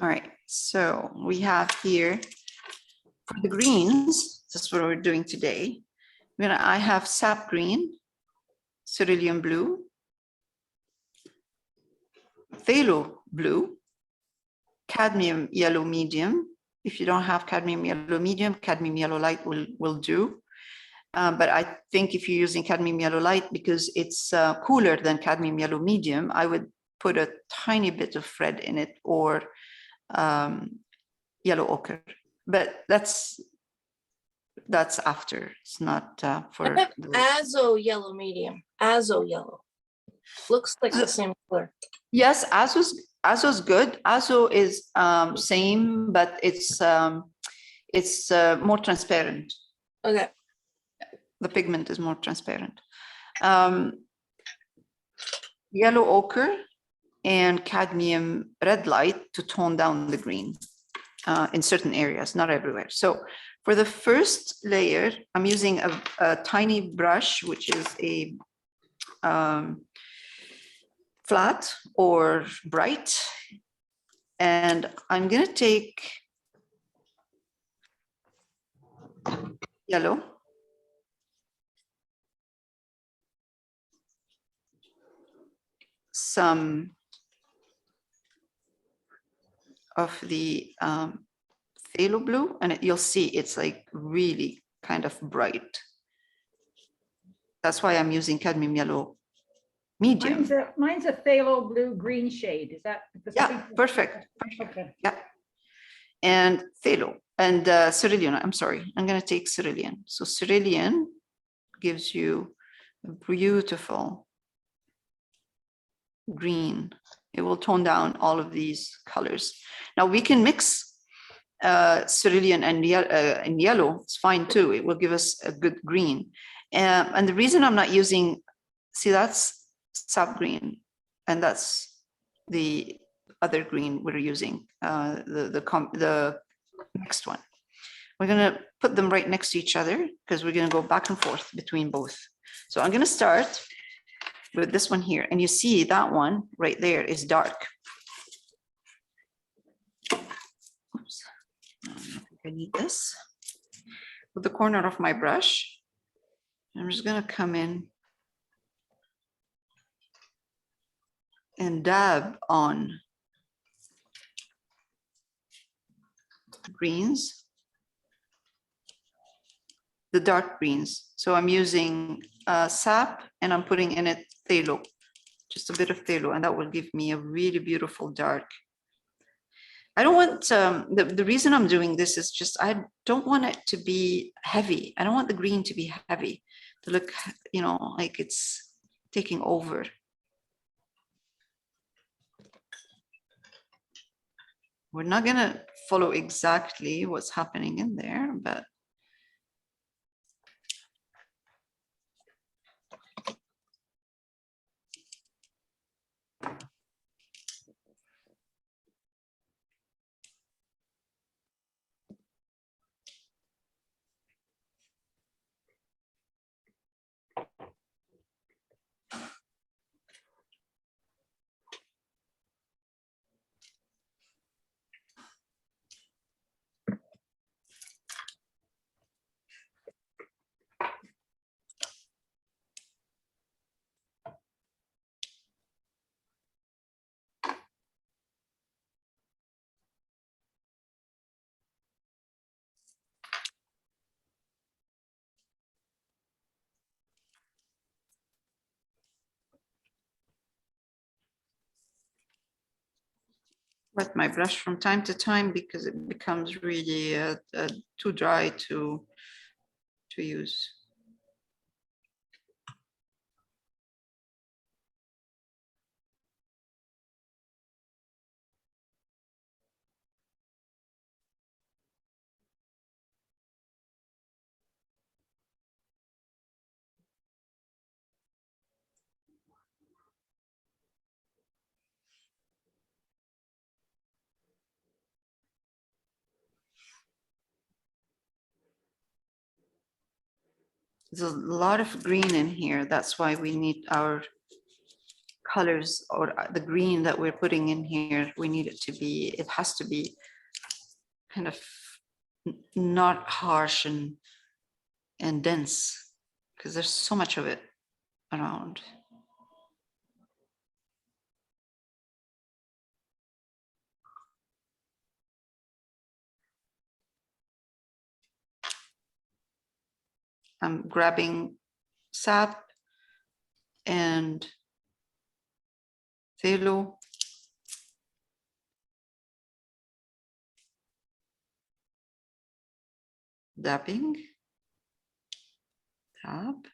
All right, so we have here for the greens, that's what we're doing today. I have sap green, cerulean blue, phthalo blue, cadmium yellow medium. If you don't have cadmium yellow medium, cadmium yellow light will do. But I think if you're using cadmium yellow light, because it's cooler than cadmium yellow medium, I would put a tiny bit of red in it, or yellow ochre. But that's after. It's not for Azo yellow medium. Azo yellow. Looks like the same color. Yes, Azo's good. Azo is same, but it's more transparent. Okay. The pigment is more transparent. Yellow ochre and cadmium red light to tone down the green in certain areas, not everywhere. So for the first layer, I'm using a tiny brush, which is a flat or bright. And I'm going to take yellow. Some of the phthalo blue, and you'll see it's like really kind of bright. That's why I'm using cadmium yellow medium. Mine's a phthalo blue green shade. Is that? Yeah, perfect. Okay. Yeah. And phthalo and cerulean. I'm sorry, I'm going to take cerulean. So cerulean gives you a beautiful green. It will tone down all of these colors. Now we can mix cerulean and yellow. It's fine too. It will give us a good green. And the reason I'm not using, see, that's sap green, and that's the other green we're using, the next one. We're going to put them right next to each other because we're going to go back and forth between both. So I'm going to start with this one here, and you see that one right there is dark. Oops, I don't think I need this. With the corner of my brush, I'm just going to come in and dab on greens, the dark greens. So I'm using sap, and I'm putting in it phthalo, just a bit of phthalo, and that will give me a really beautiful dark. I don't want, the reason I'm doing this is just, I don't want it to be heavy. I don't want the green to be heavy, to look, you know, like it's taking over. We're not going to follow exactly what's happening in there, but wet my brush from time to time because it becomes really too dry to use. There's a lot of green in here. That's why we need our colors or the green that we're putting in here, we need it to be, it has to be kind of not harsh and dense, because there's so much of it around. I'm grabbing sap and phthalo. Dabbing. Dab.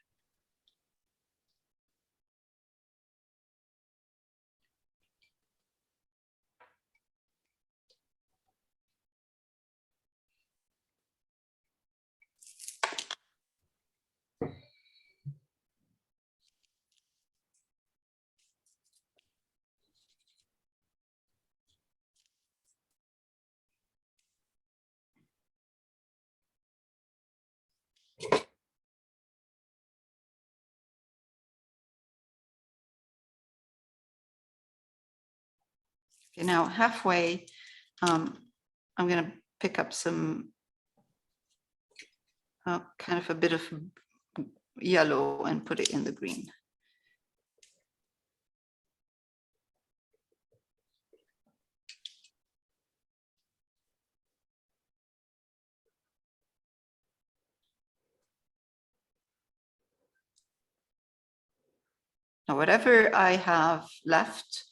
Okay, now halfway, I'm going to pick up some kind of a bit of yellow and put it in the green. Now, whatever I have left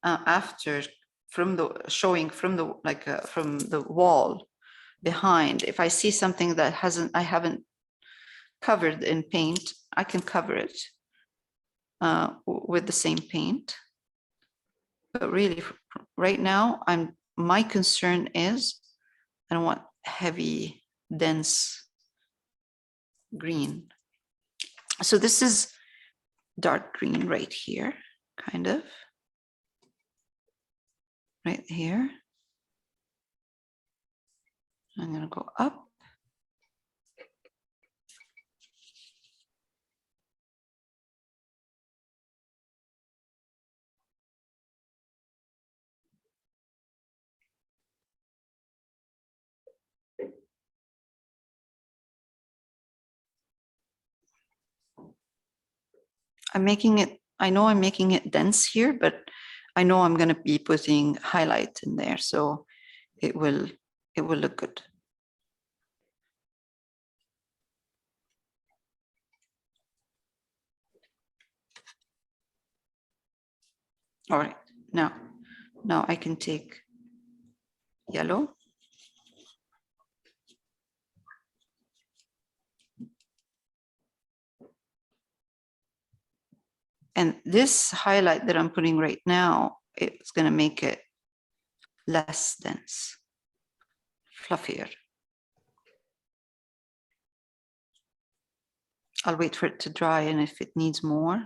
after from the showing from the from the wall behind, if I see something that I haven't covered in paint, I can cover it with the same paint. But really, right now, my concern is I don't want heavy, dense green. So this is dark green right here, kind of. Right here. I'm going to go up. I'm making it, I know I'm making it dense here, but I know I'm going to be putting highlight in there, so it will look good. All right, now I can take yellow. And this highlight that I'm putting right now, it's going to make it less dense, fluffier. I'll wait for it to dry, and if it needs more,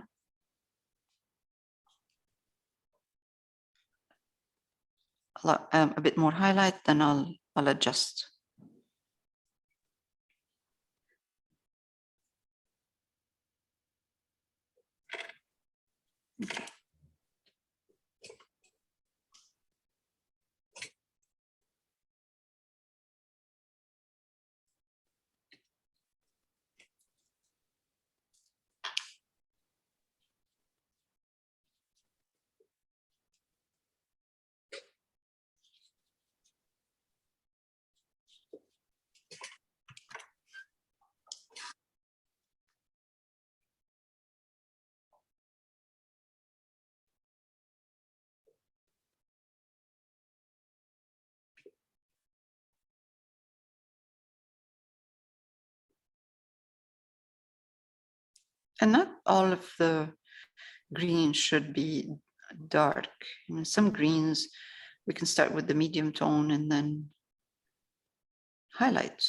a bit more highlight, then I'll adjust. Okay. And not all of the green should be dark. I mean, some greens, we can start with the medium tone and then highlight.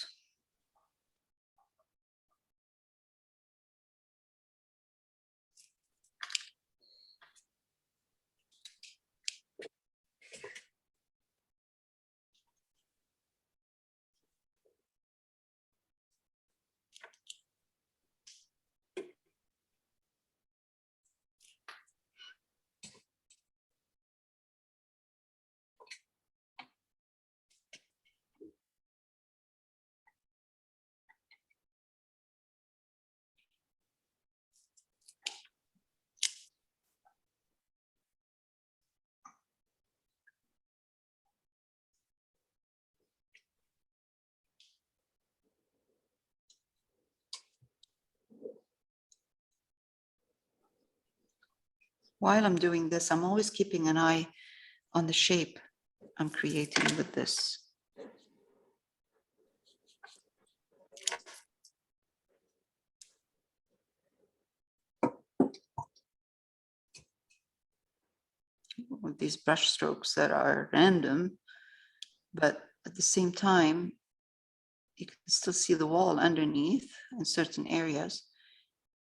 while I'm doing this, I'm always keeping an eye on the shape I'm creating with this. With these brush strokes that are random, but at the same time, you can still see the wall underneath in certain areas.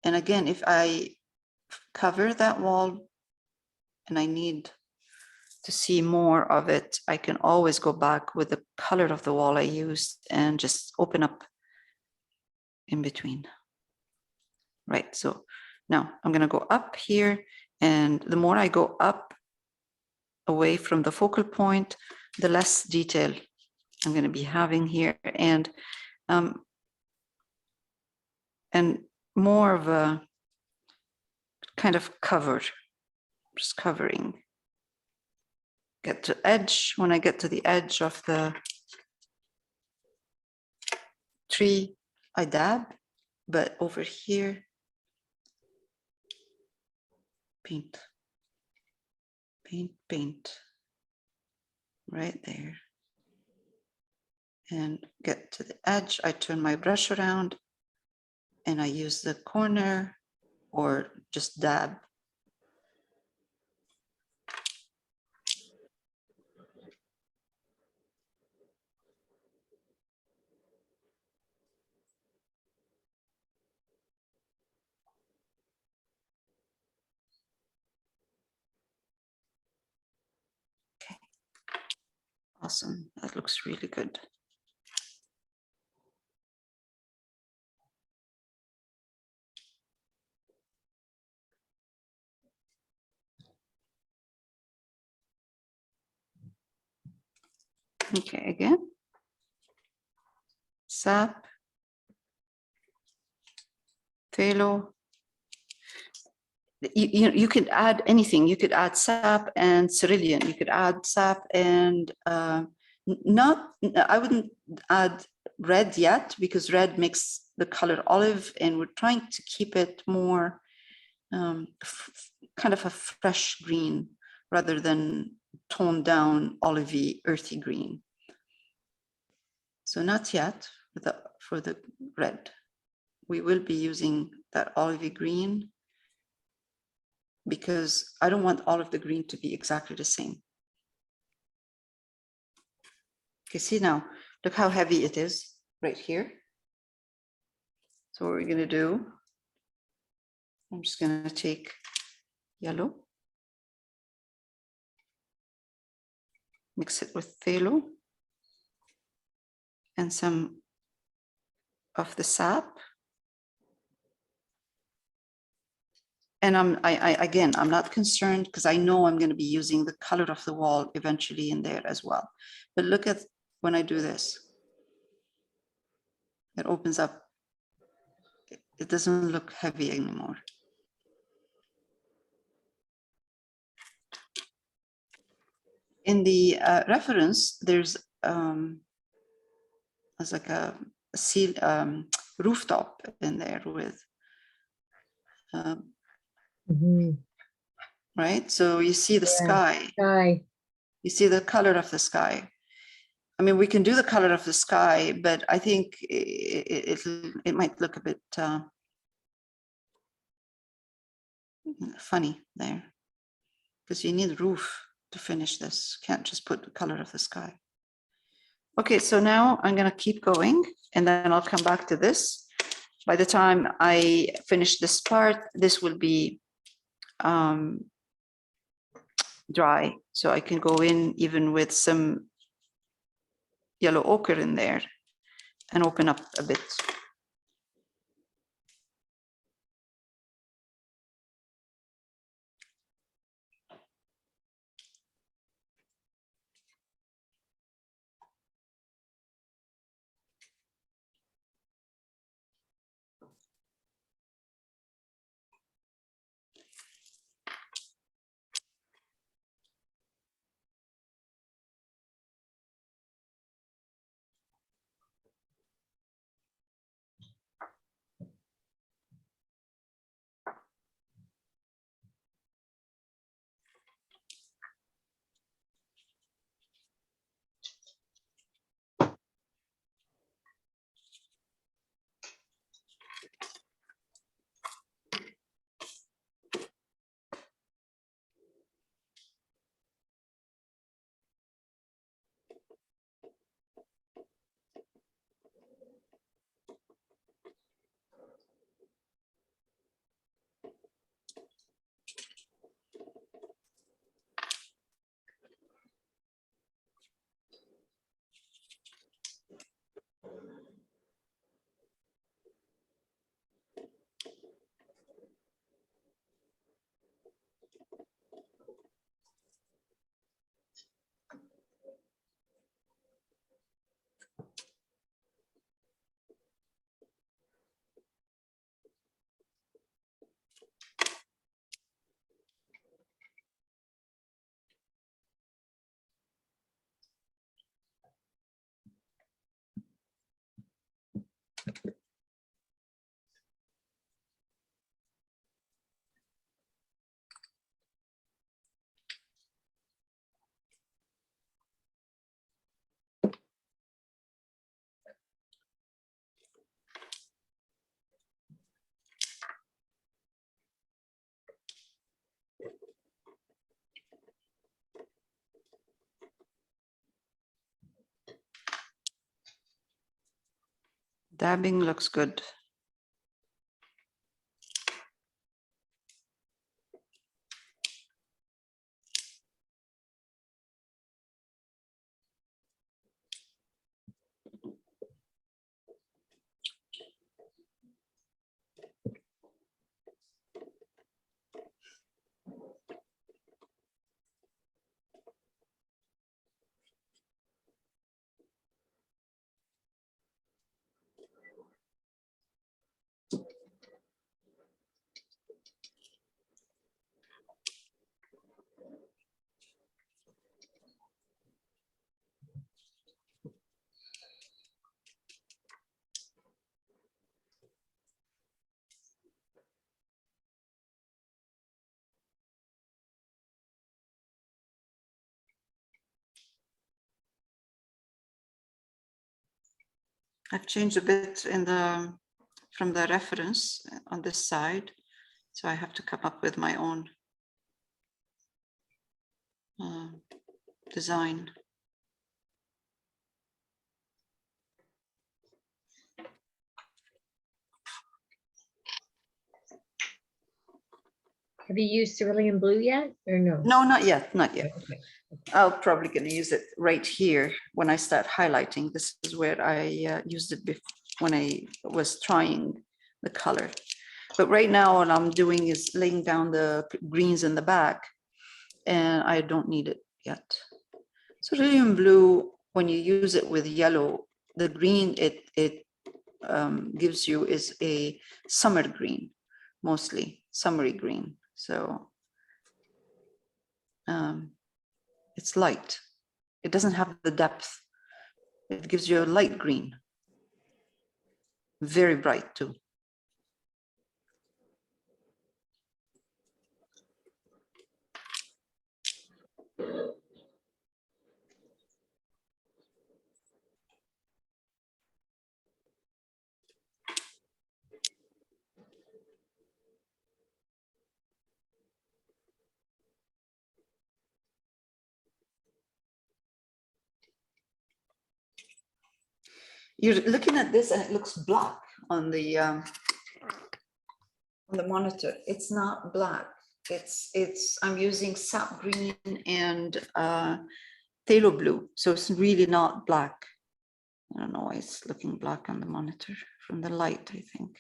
And again, if I cover that wall and I need to see more of it, I can always go back with the color of the wall I used and just open up in between. Right, so now I'm going to go up here, and the more I go up away from the focal point, the less detail I'm going to be having here, and more of a kind of cover, just covering. Get to edge. When I get to the edge of the tree, I dab, but over here, paint, paint, paint, right there. And get to the edge, I turn my brush around and I use the corner or just dab. Okay, awesome, that looks really good. Okay, again, sap, phthalo. You could add anything. You could add sap and cerulean. You could add sap and I wouldn't add red yet, because red makes the color olive, and we're trying to keep it more kind of a fresh green rather than toned down olivey earthy green. So not yet for the red. We will be using that olivey green because I don't want all of the green to be exactly the same. Okay, see now, look how heavy it is right here. So what we're going to do, I'm just going to take yellow, mix it with phthalo and some of the sap. And again, I'm not concerned because I know I'm going to be using the color of the wall eventually in there as well. But look at when I do this, it opens up. It doesn't look heavy anymore. In the reference, there's like a seal rooftop in there with right. So you see the sky. You see the color of the sky. I mean, we can do the color of the sky, but I think it might look a bit funny there, because you need roof to finish this. Can't just put the color of the sky. Okay, so now I'm going to keep going, and then I'll come back to this. By the time I finish this part, this will be dry, so I can go in even with some yellow ochre in there and open up a bit. Dabbing looks good. I've changed a bit in the from the reference on this side, so I have to come up with my own design. Have you used cerulean blue yet or no? No, not yet, not yet. Okay. I'll probably gonna use it right here when I start highlighting. This is where I used it when I was trying the color. But right now, what I'm doing is laying down the greens in the back, and I don't need it yet. Cerulean blue, when you use it with yellow, the green it gives you is a summer green, mostly summery green. So it's light. It doesn't have the depth. It gives you a light green. Very bright too. You're looking at this and it looks black on the monitor. It's not black. I'm using sap green and phthalo blue, so it's really not black. I don't know why it's looking black on the monitor from the light, I think.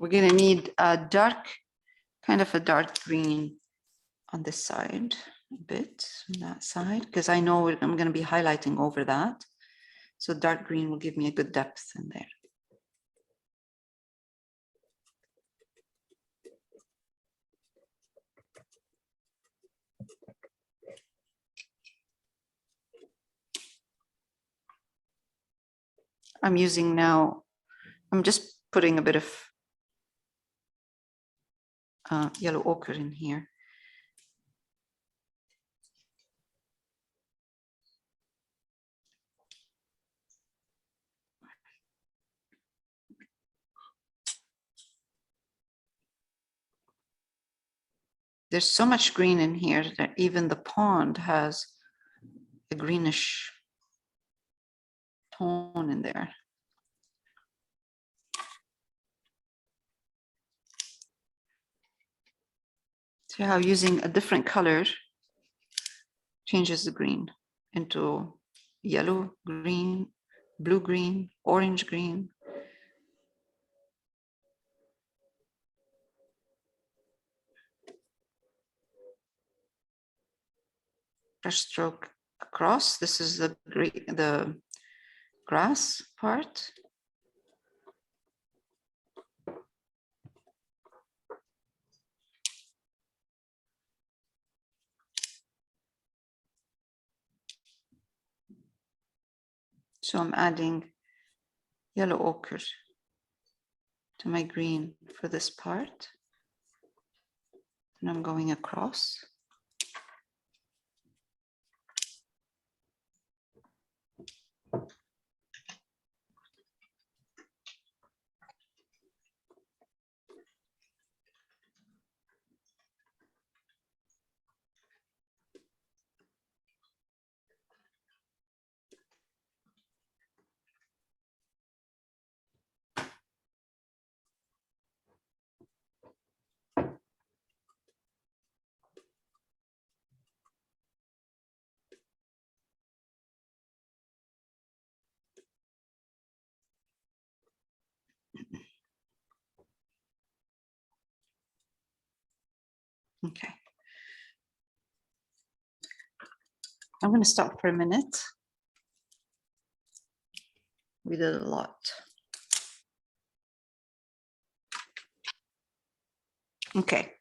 We're gonna need a dark, kind of a dark green on this side, a bit on that side, because I know I'm gonna be highlighting over that. So dark green will give me a good depth in there. I'm using now, I'm just putting a bit of yellow ochre in here. There's so much green in here that even the pond has a greenish tone in there. See how using a different color changes the green into yellow, green, blue, green, orange, green. Brush stroke across. This is the grass part. So I'm adding yellow ochre to my green for this part. And I'm going across. Okay. I'm going to stop for a minute. We did a lot. Okay.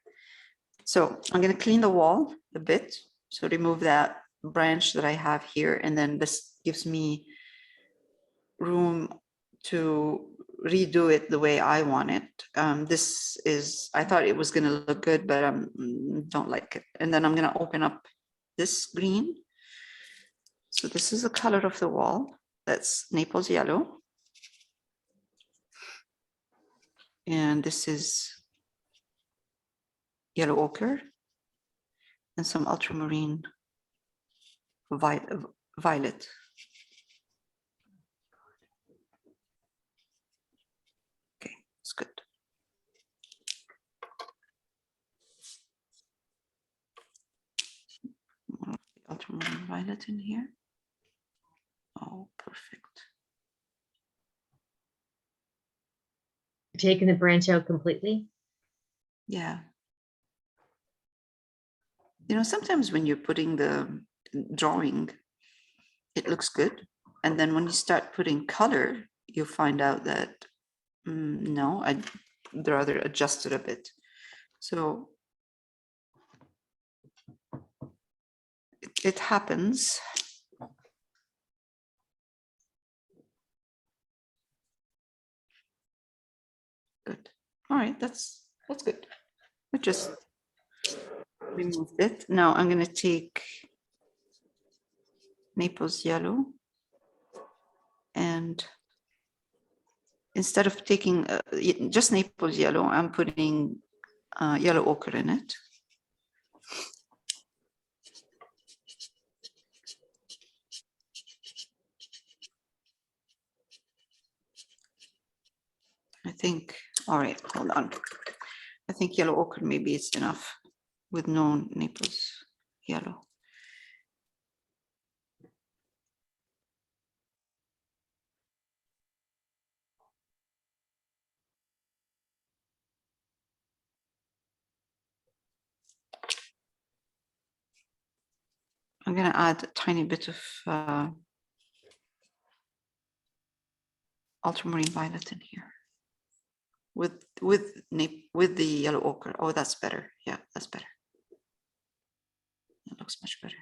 So I'm going to clean the wall a bit. So remove that branch that I have here. And then this gives me room to redo it the way I want it. This is, I thought it was going to look good, but I don't like it. And then I'm going to open up this green. So this is the color of the wall. That's Naples yellow. And this is yellow ochre and some ultramarine violet. Okay, it's good. More of the ultramarine violet in here. Oh, perfect. Taking the branch out completely? Yeah. You know, sometimes when you're putting the drawing, it looks good. And then when you start putting color, you find out that, no, I'd rather adjust it a bit. So it happens. Good. All right, that's good. I just removed it. Now I'm going to take Naples yellow, and instead of taking just Naples yellow, I'm putting yellow ochre in it. I think, all right, hold on. I think yellow ochre maybe it's enough with no Naples yellow. I'm going to add a tiny bit of ultramarine violet in here with the yellow ochre. Oh, that's better. Yeah, that's better. It looks much better.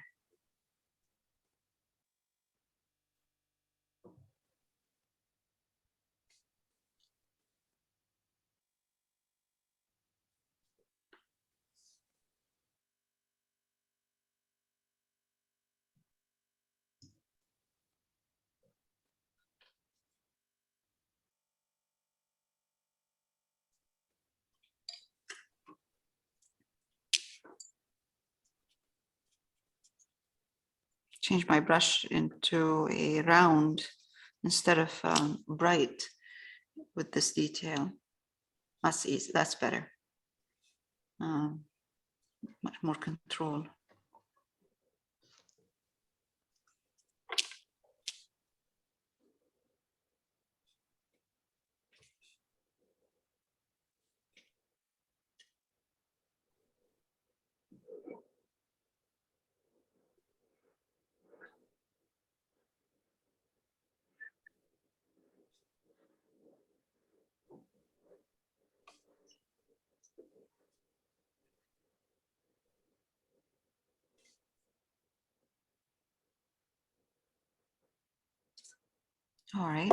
Change my brush into a round instead of bright with this detail. That's easy. That's better. Much more control. All right.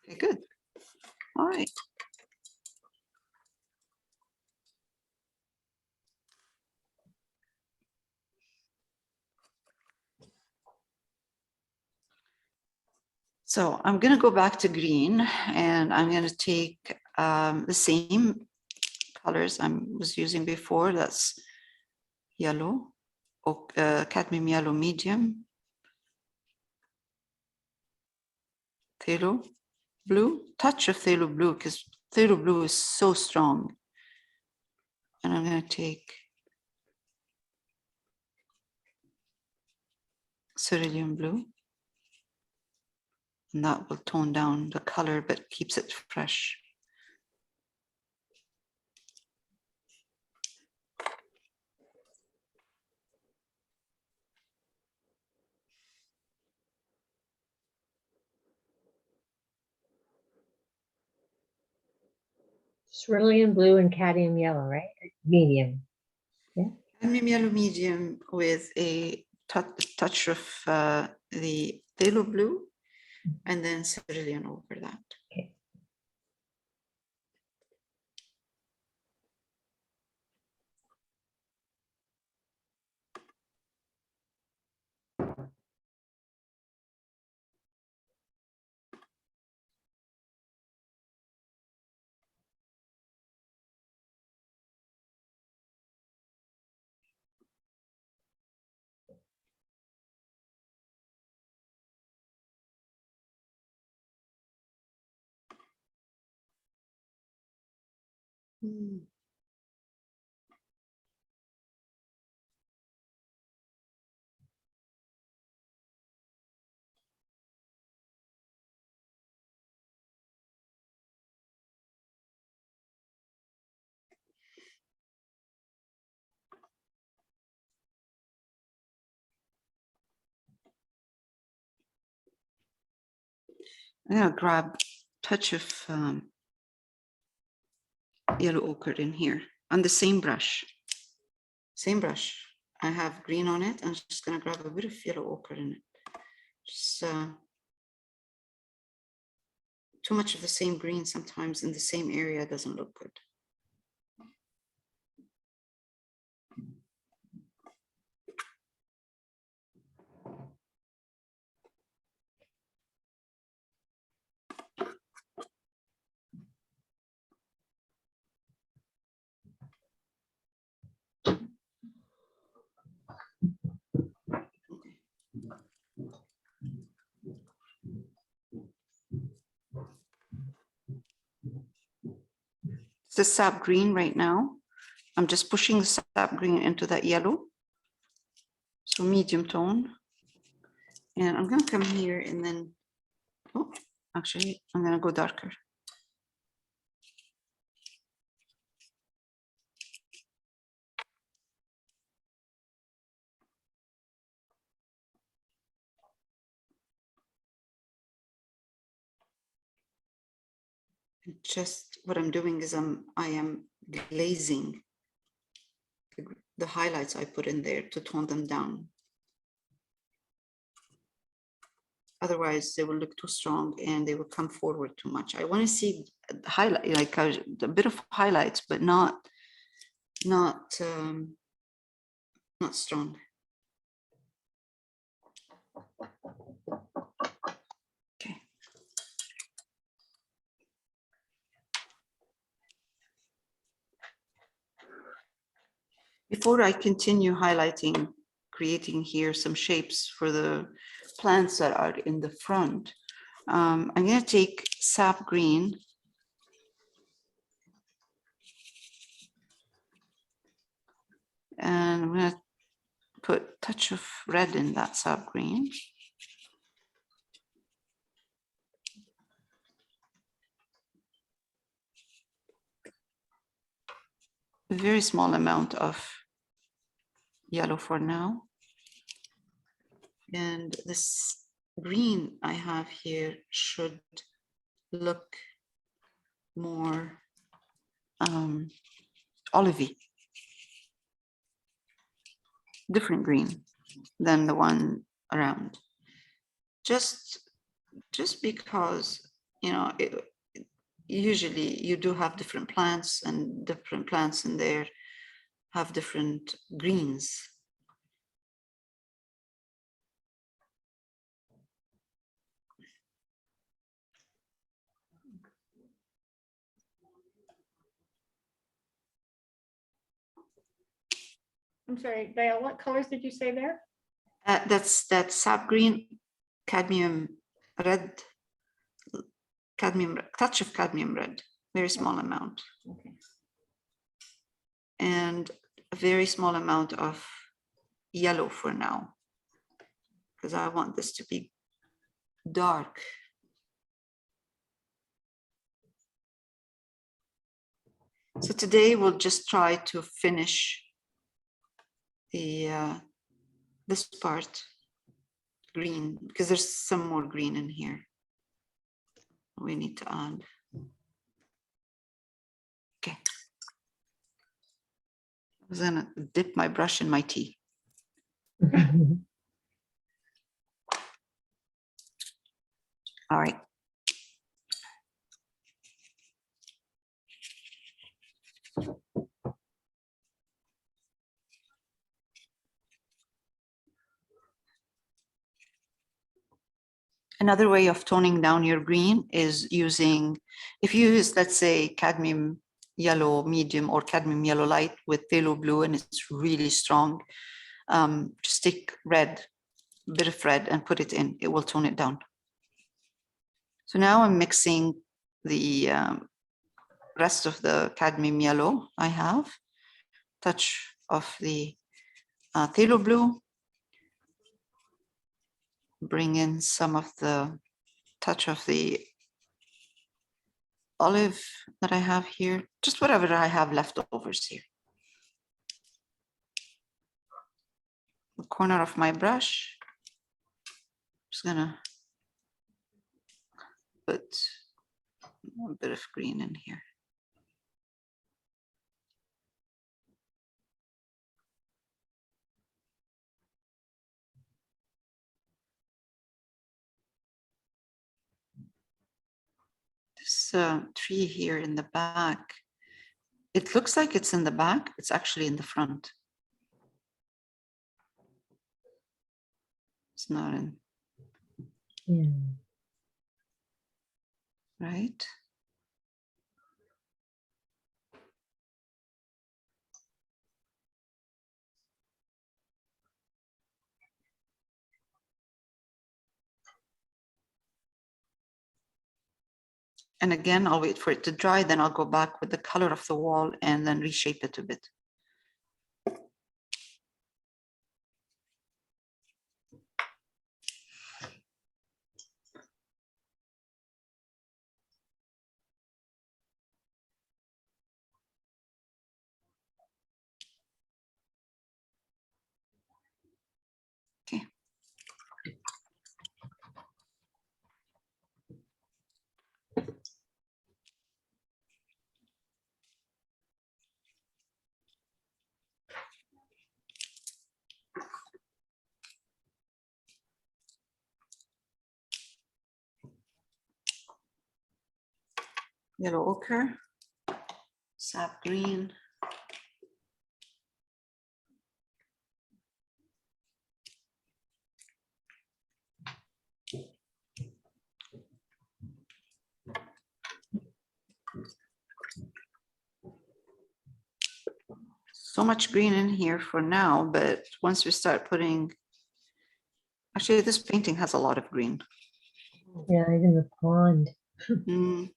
Okay, good. All right. So I'm going to go back to green and I'm going to take the same colors I was using before. That's yellow, cadmium yellow medium, phthalo blue, touch of phthalo blue because phthalo blue is so strong. And I'm going to take cerulean blue. And that will tone down the color but keeps it fresh. Cerulean blue and cadmium yellow, right? Medium. Cadmium yellow medium with a touch of the phthalo blue and then cerulean over that. Okay. Hmm. I'm gonna grab a touch of yellow ochre in here on the same brush. Same brush. I have green on it. I'm just gonna grab a bit of yellow ochre in it. Just too much of the same green sometimes in the same area doesn't look good. It's the sap green right now. I'm just pushing the sap green into that yellow. So medium tone. And I'm gonna come here and then, oh, actually, I'm gonna go darker. Just what I'm doing is I am glazing the highlights I put in there to tone them down. Otherwise, they will look too strong and they will come forward too much. I want to see highlight, like a bit of highlights, but not strong. Okay. Before I continue highlighting, creating here some shapes for the plants that are in the front, I'm going to take sap green and I'm going to put a touch of red in that sap green. A very small amount of yellow for now. And this green I have here should look more olivey, different green than the one around. Just because, you know, usually you do have different plants, and different plants in there have different greens. I'm sorry, Dale, what colors did you say there? That's sap green, cadmium red, touch of cadmium red, very small amount, Okay. and a very small amount of yellow for now, because I want this to be dark. So today we'll just try to finish the this part green, because there's some more green in here we need to add. Okay. I was gonna dip my brush in my tea. All right. Another way of toning down your green is using, if you use, let's say, cadmium yellow medium or cadmium yellow light with phthalo blue, and it's really strong, just take red, a bit of red, and put it in. It will tone it down. So now I'm mixing the rest of the cadmium yellow I have, touch of the phthalo blue, bring in some of the touch of the olive that I have here, just whatever I have leftovers here. The corner of my brush, just gonna put a bit of green in here. This tree here in the back, it looks like it's in the back, it's actually in the front. It's not in, Yeah. right? And again, I'll wait for it to dry, then I'll go back with the color of the wall and then reshape it a bit. Okay. Yellow ochre, sap green. So much green in here for now, but once we start putting, actually this painting has a lot of green. Yeah, even the pond. Mm.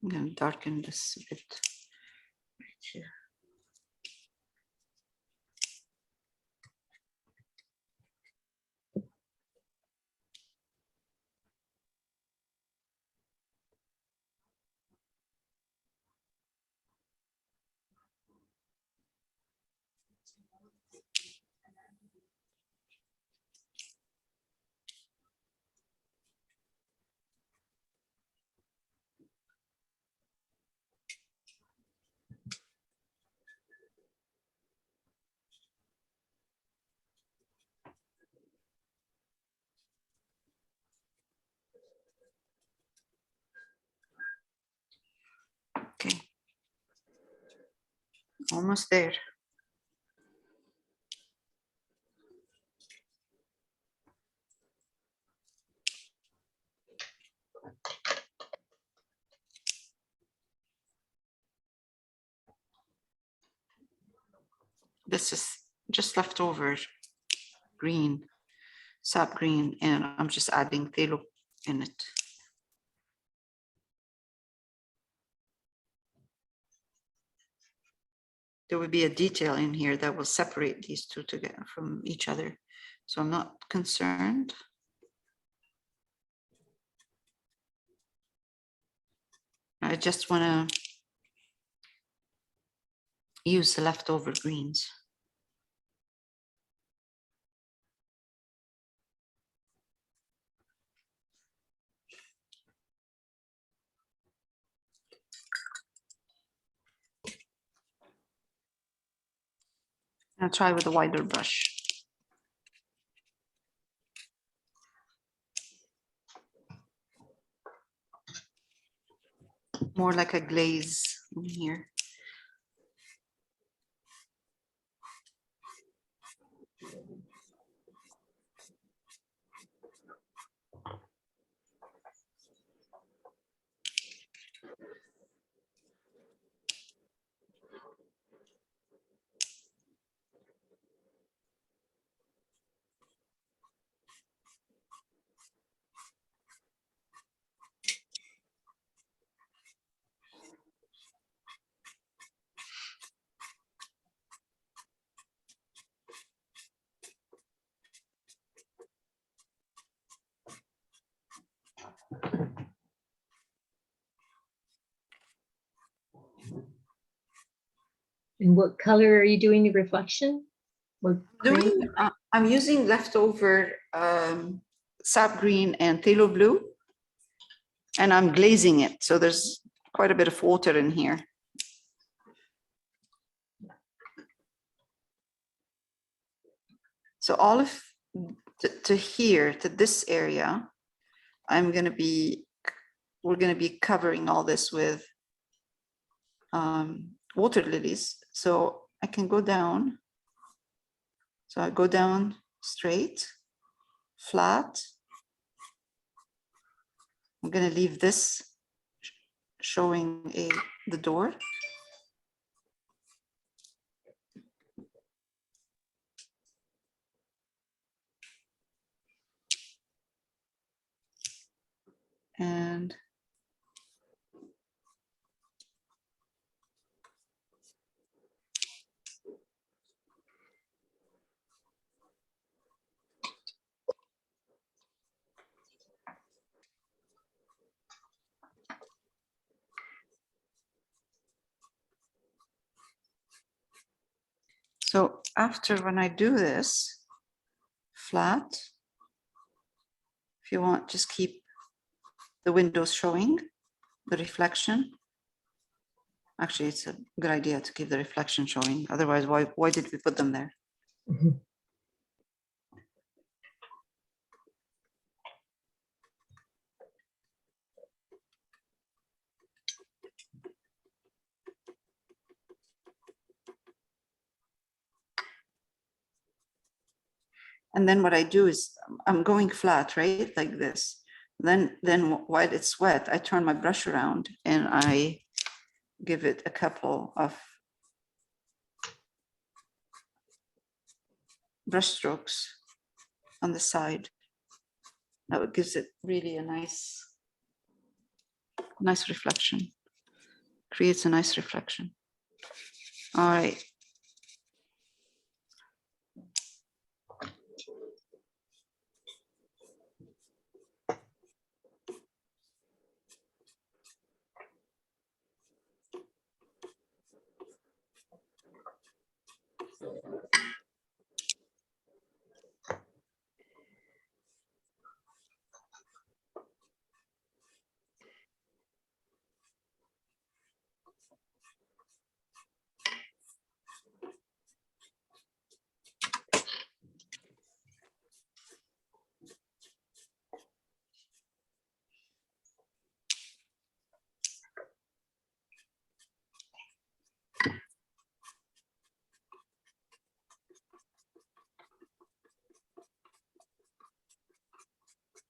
I'm gonna darken this a bit. Right here. Okay. Almost there. This is just leftover green, sap green, and I'm just adding phthalo in it. There will be a detail in here that will separate these two together from each other. So I'm not concerned. I just want to use the leftover greens. I'll try with a wider brush. More like a glaze in here. And what color are you doing the reflection? What green? I'm using leftover sap green and phthalo blue, and I'm glazing it. So there's quite a bit of water in here. So all of to here, to this area, we're going to be covering all this with water lilies. So I can go down. So I go down straight, flat. I'm going to leave this showing the door. And so after when I do this flat, if you want, just keep the windows showing the reflection. Actually, it's a good idea to keep the reflection showing. Otherwise, why did we put them there? Mhm. And then what I do is I'm going flat, right? Like this. Then while it's wet, I turn my brush around and I give it a couple of brush strokes on the side. That gives it really a nice reflection. creates a nice reflection. All right.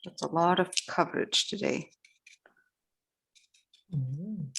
That's a lot of coverage today. Mm.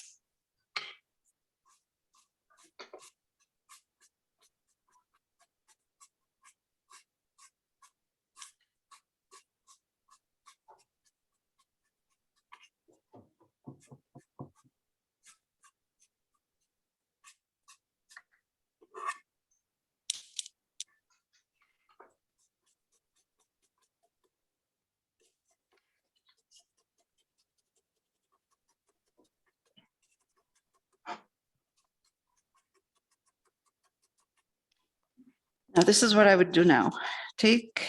Now, this is what I would do now. Take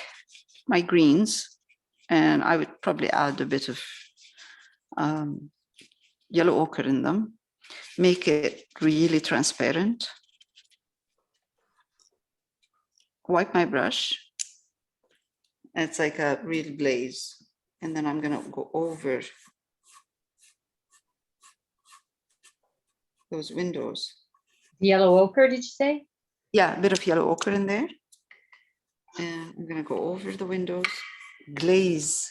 my greens, and I would probably add a bit of yellow ochre in them, make it really transparent. Wipe my brush. It's like a real glaze. And then I'm gonna go over those windows. Yellow ochre, did you say? Yeah, a bit of yellow ochre in there. And I'm gonna go over the windows, glaze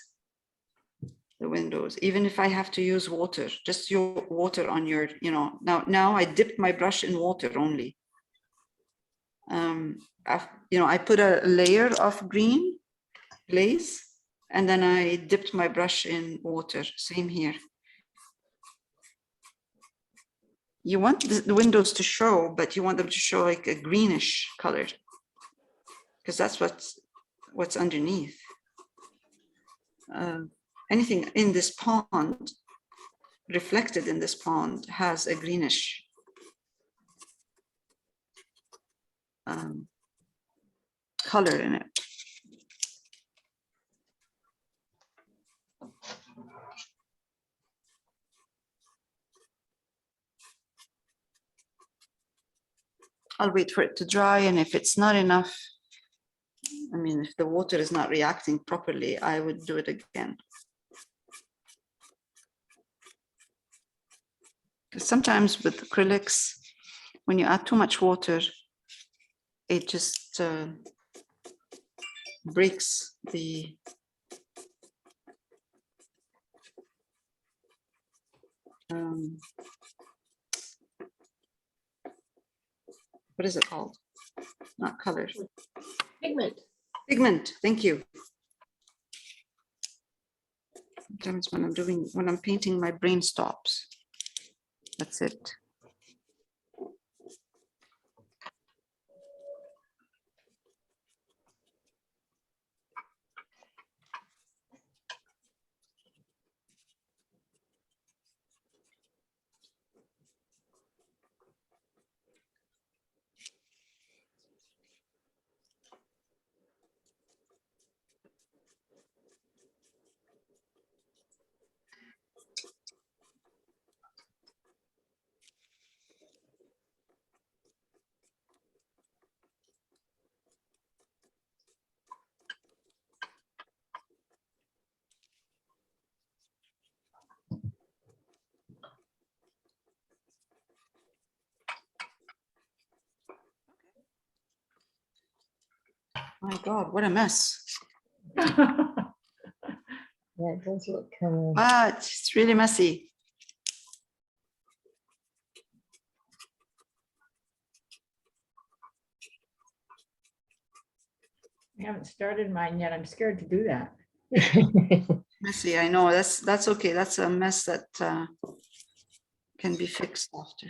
the windows, even if I have to use water, just your water on your, now I dipped my brush in water only. I put a layer of green glaze and then I dipped my brush in water, same here. You want the windows to show, but you want them to show like a greenish color because that's what's underneath. Anything in this pond, reflected in this pond, has a greenish color in it. I'll wait for it to dry, and if it's not enough, I mean, if the water is not reacting properly, I would do it again. Because sometimes with acrylics, when you add too much water, it just breaks the what is it called? Not color. Pigment. Pigment, thank you. Sometimes when I'm painting, my brain stops. That's it. My God, what a mess. Yeah, it does look kind of. But it's really messy. I haven't started mine yet. I'm scared to do that. Messy, I know. That's okay. That's a mess that can be fixed after.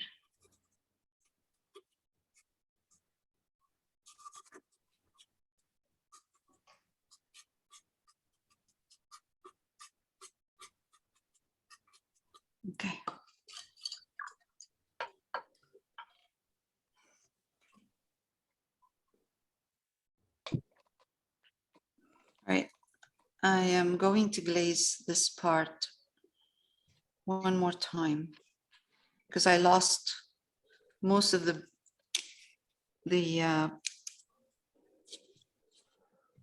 Okay. Right. I am going to glaze this part one more time because I lost most of the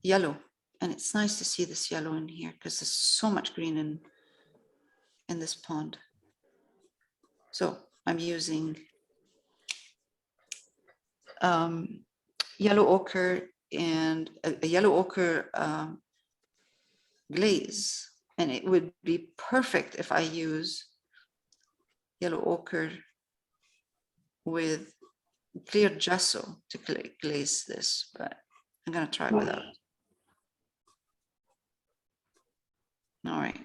yellow, and it's nice to see this yellow in here because there's so much green in this pond. So I'm using yellow ochre and a yellow ochre glaze, and it would be perfect if I use yellow ochre with clear gesso to glaze this, but I'm gonna try without. All right,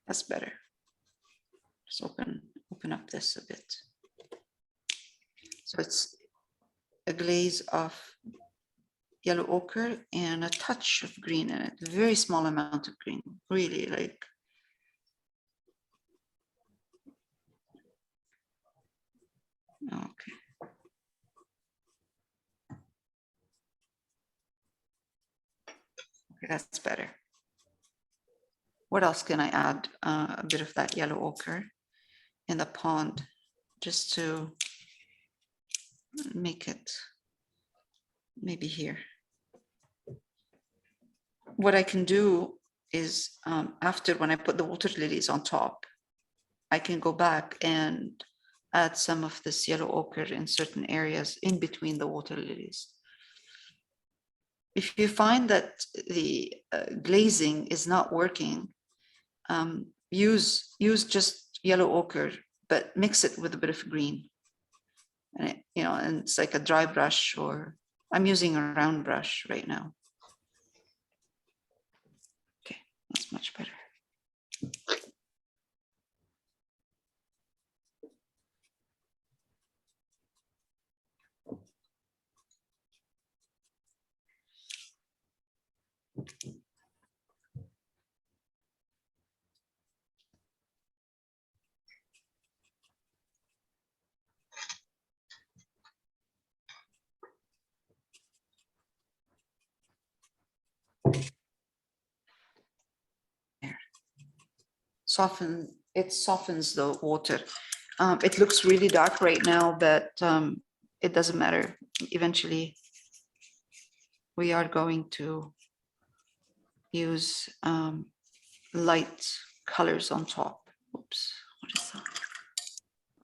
that's better. Just open up this a bit. So it's a glaze of yellow ochre and a touch of green in it, a very small amount of green, really like. Okay. Okay, that's better. What else can I add? A bit of that yellow ochre in the pond just to make it maybe here. What I can do is after when I put the water lilies on top, I can go back and add some of this yellow ochre in certain areas in between the water lilies. If you find that the glazing is not working, use just yellow ochre, but mix it with a bit of green. And it, and it's like a dry brush, or I'm using a round brush right now. Okay, that's much better. It softens the water. It looks really dark right now, but it doesn't matter. Eventually, we are going to use light colors on top. Oops, what is that?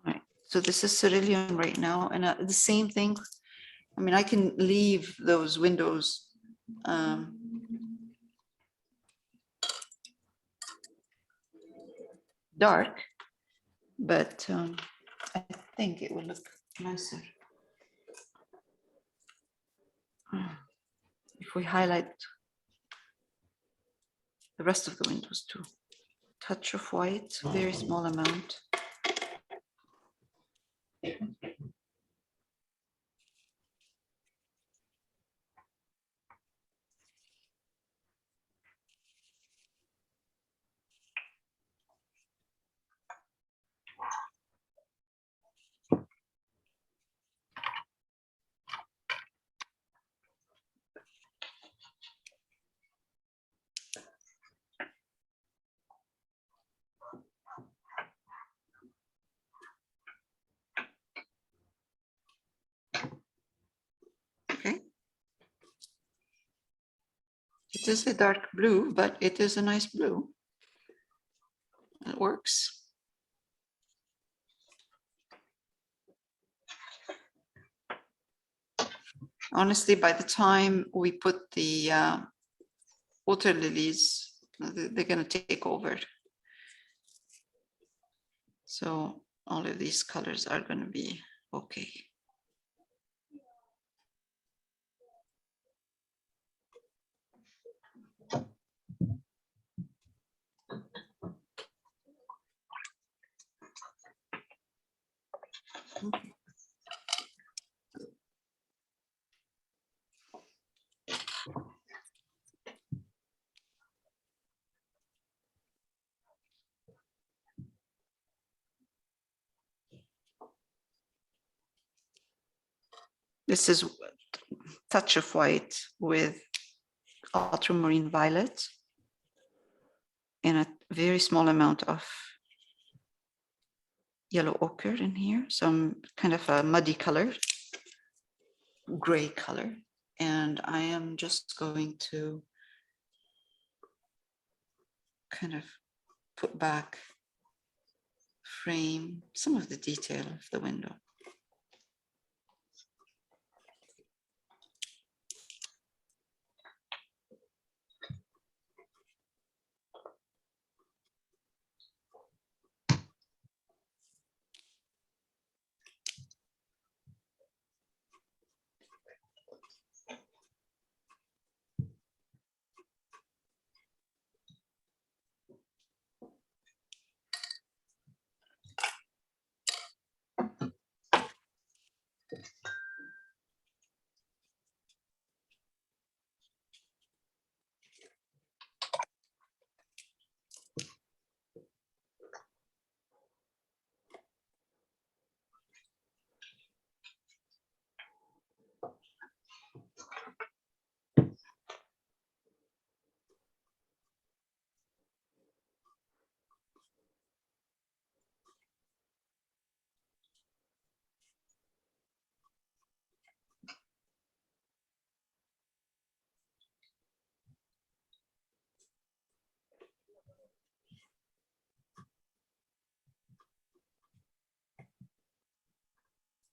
All right, so this is cerulean right now, and the same thing. I mean, I can leave those windows dark, but I think it will look nicer if we highlight the rest of the windows too. Touch of white, very small amount. Okay. It is a dark blue, but it is a nice blue. It works. Honestly, by the time we put the water lilies, they're going to take over. So all of these colors are going to be okay. This is touch of white with ultramarine violet and a very small amount of yellow ochre in here, some kind of a muddy color, gray color. And I am just going to kind of put back, frame some of the detail of the window.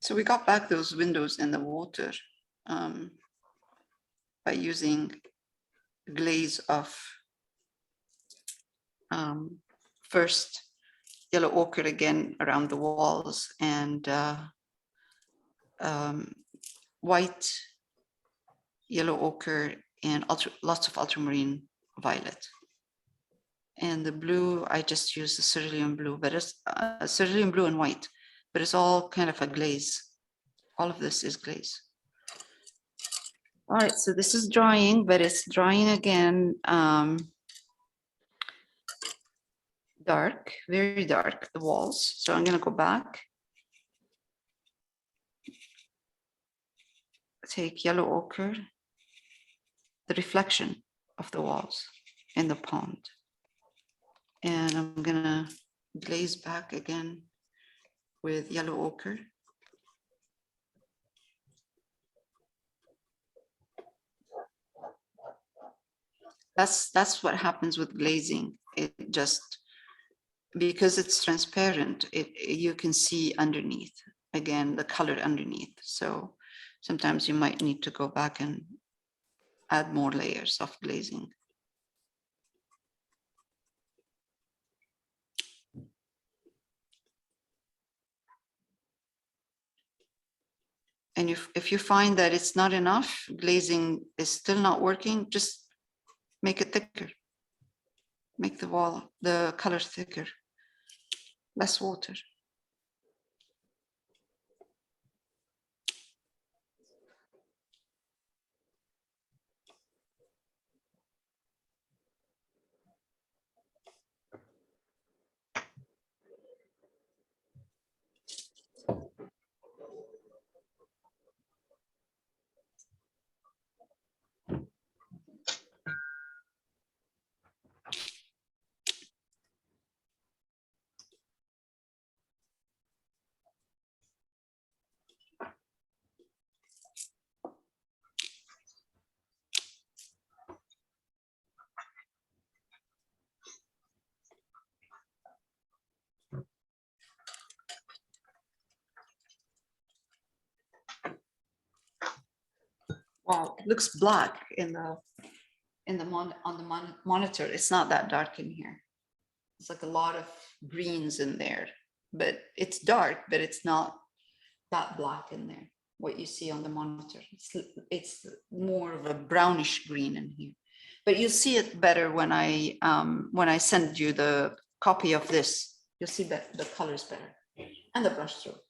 So we got back those windows in the water by using glaze of first yellow ochre again around the walls and white, yellow ochre, and lots of ultramarine violet. And the blue, I just use the cerulean blue, but it's cerulean blue and white, but it's all kind of a glaze. All of this is glaze. All right, so this is drying, but it's drying again, dark, very dark, the walls. So I'm gonna go back. Take yellow ochre, the reflection of the walls in the pond. And I'm gonna glaze back again with yellow ochre. That's what happens with glazing. It just, because it's transparent, you can see underneath, again, the color underneath. So sometimes you might need to go back and add more layers of glazing. And if you find that it's not enough, glazing is still not working, just make it thicker. Make the wall, the color thicker, less water. Wow, it looks black on the monitor. It's not that dark in here. It's like a lot of greens in there, but it's dark, but it's not that black in there. What you see on the monitor, it's more of a brownish green in here. But you'll see it better when I send you the copy of this. You'll see that the colors better and the brush stroke.